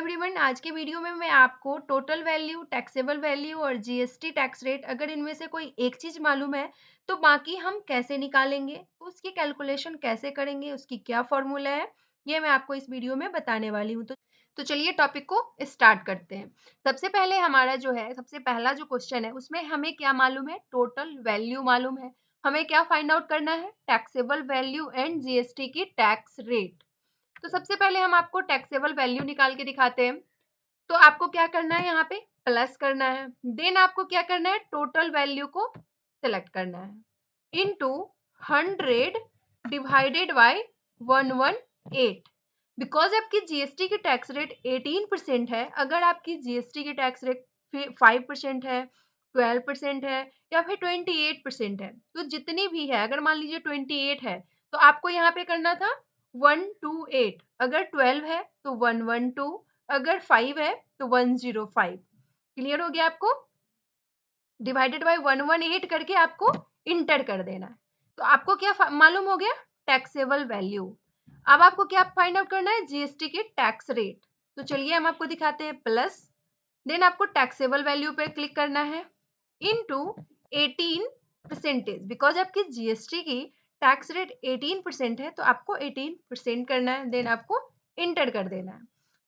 Everyone, आज के video में मैं आपको टोटल वैल्यू, टैक्सेबल वैल्यू और जीएसटी टैक्स रेट अगर इनमें से कोई एक चीज़ मालूम है तो बाकी हम कैसे निकालेंगे, उसकी कैलकुलेशन कैसे करेंगे, उसकी क्या फॉर्मूला है, ये मैं आपको इस वीडियो में बताने वाली हूँ। तो चलिए टॉपिक को स्टार्ट करते हैं। सबसे पहले हमारा जो है, सबसे पहला जो क्वेश्चन है उसमें हमें क्या मालूम है, टोटल वैल्यू मालूम है। हमें क्या फाइंड आउट करना है, टैक्सेबल वैल्यू एंड जीएसटी की टैक्स रेट। तो सबसे पहले हम आपको टैक्सेबल वैल्यू निकाल के दिखाते हैं। तो आपको क्या करना है, यहाँ पे प्लस करना है, देन आपको क्या करना है, टोटल वैल्यू को सिलेक्ट करना है इनटू 100 डिवाइडेड बाय 118। बिकॉज आपकी जीएसटी की टैक्स रेट 18% है, अगर आपकी जीएसटी की टैक्स रेट 5% है, 12% है या फिर 28% है, तो जितनी भी है, अगर मान लीजिए 28 है तो आपको यहाँ पे करना था 128, अगर 12 है तो 112, अगर 5 है तो 105। क्लियर हो गया आपको? डिवाइडेड बाय 118 करके आपको इंटर कर देना है। तो आपको क्या मालूम हो गया, टैक्सेबल वैल्यू। अब आपको क्या फाइंड आउट करना है, जीएसटी की टैक्स रेट। तो चलिए हम आपको दिखाते हैं, प्लस देन आपको टैक्सेबल वैल्यू पे क्लिक करना है इनटू 18%। बिकॉज आपकी जीएसटी की टैक्स रेट 18% है तो आपको 18% करना है, देन आपको इंटर कर देना है।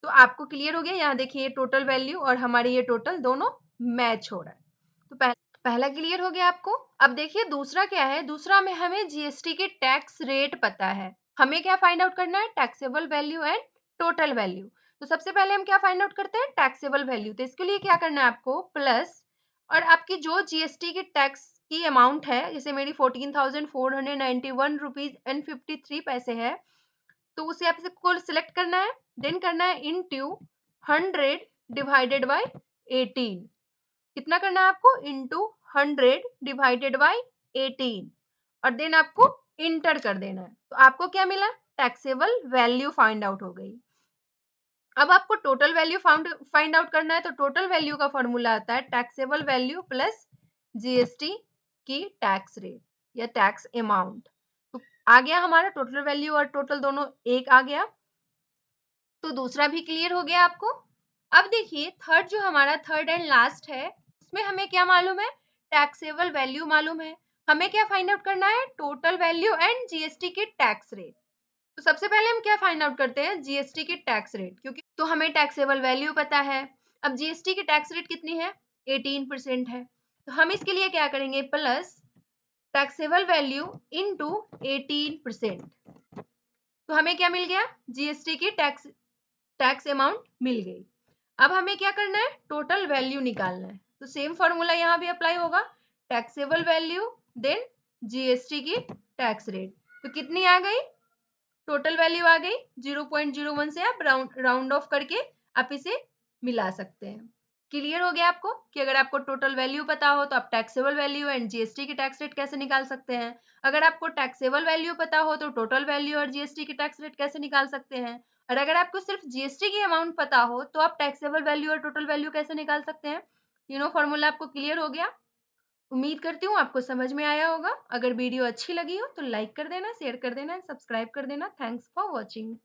तो आपको क्लियर हो गया, यहाँ देखिए टोटल वैल्यू और हमारे ये टोटल दोनों मैच हो रहा है। तो पहला क्लियर हो गया आपको। अब देखिए दूसरा क्या है, दूसरा में हमें जीएसटी के टैक्स रेट पता है, हमें क्या फाइंड आउट करना है, taxable value and total value. तो सबसे पहले हम क्या फाइंड आउट करते हैं, टैक्सेबल वैल्यू। तो इसके लिए क्या करना है आपको, प्लस और आपकी जो जीएसटी की टैक्स की अमाउंट है, जैसे मेरी 14,491 रुपीज एंड 53 पैसे है, तो उसे आपको सिलेक्ट करना है, देन करना है इनटू 100 डिवाइडेड बाय 18। कितना करना है आपको, इनटू 100 डिवाइडेड बाय 18 और देन आपको इंटर कर देना है। तो आपको क्या मिला, टैक्सेबल वैल्यू फाइंड आउट हो गई। अब आपको टोटल वैल्यू फाइंड आउट करना है, तो टोटल वैल्यू का फॉर्मूला आता है टैक्सेबल वैल्यू प्लस जीएसटी की टैक्स रेट या टैक्स अमाउंट। तो आ गया हमारा टोटल वैल्यू और टोटल दोनों एक आ गया। तो दूसरा भी क्लियर हो गया आपको। अब देखिए थर्ड, जो हमारा थर्ड एंड लास्ट है, उसमें हमें क्या मालूम है, टैक्सेबल वैल्यू मालूम है। हमें क्या फाइंड आउट करना है, टोटल वैल्यू एंड जीएसटी की टैक्स रेट। तो सबसे पहले हम क्या फाइंड आउट करते हैं, जीएसटी की टैक्स रेट, क्योंकि तो हमें टैक्सेबल वैल्यू पता है। अब जीएसटी की टैक्स रेट कितनी है, 18% है। तो हम इसके लिए क्या करेंगे, प्लस टैक्सेबल वैल्यू इनटू 18%। तो हमें क्या मिल गया, जीएसटी की टैक्स अमाउंट मिल गई। अब हमें क्या करना है, टोटल वैल्यू निकालना है। तो सेम फॉर्मूला यहाँ भी अप्लाई होगा, टैक्सेबल वैल्यू देन जीएसटी की टैक्स रेट। तो कितनी आ गई, टोटल वैल्यू आ गई 0.01 से आप राउंड ऑफ करके आप इसे मिला सकते हैं। क्लियर हो गया आपको कि अगर आपको टोटल वैल्यू पता हो तो आप टैक्सेबल वैल्यू एंड जीएसटी की टैक्स रेट कैसे निकाल सकते हैं। अगर आपको टैक्सेबल वैल्यू पता हो तो टोटल वैल्यू और जीएसटी की टैक्स रेट कैसे निकाल सकते हैं। और अगर आपको सिर्फ जीएसटी की अमाउंट पता हो तो आप टैक्सेबल वैल्यू और टोटल वैल्यू कैसे निकाल सकते हैं। तीनों फॉर्मूला आपको क्लियर हो गया। उम्मीद करती हूँ आपको समझ में आया होगा। अगर वीडियो अच्छी लगी हो तो लाइक कर देना, शेयर कर देना, सब्सक्राइब कर देना। Thanks for watching.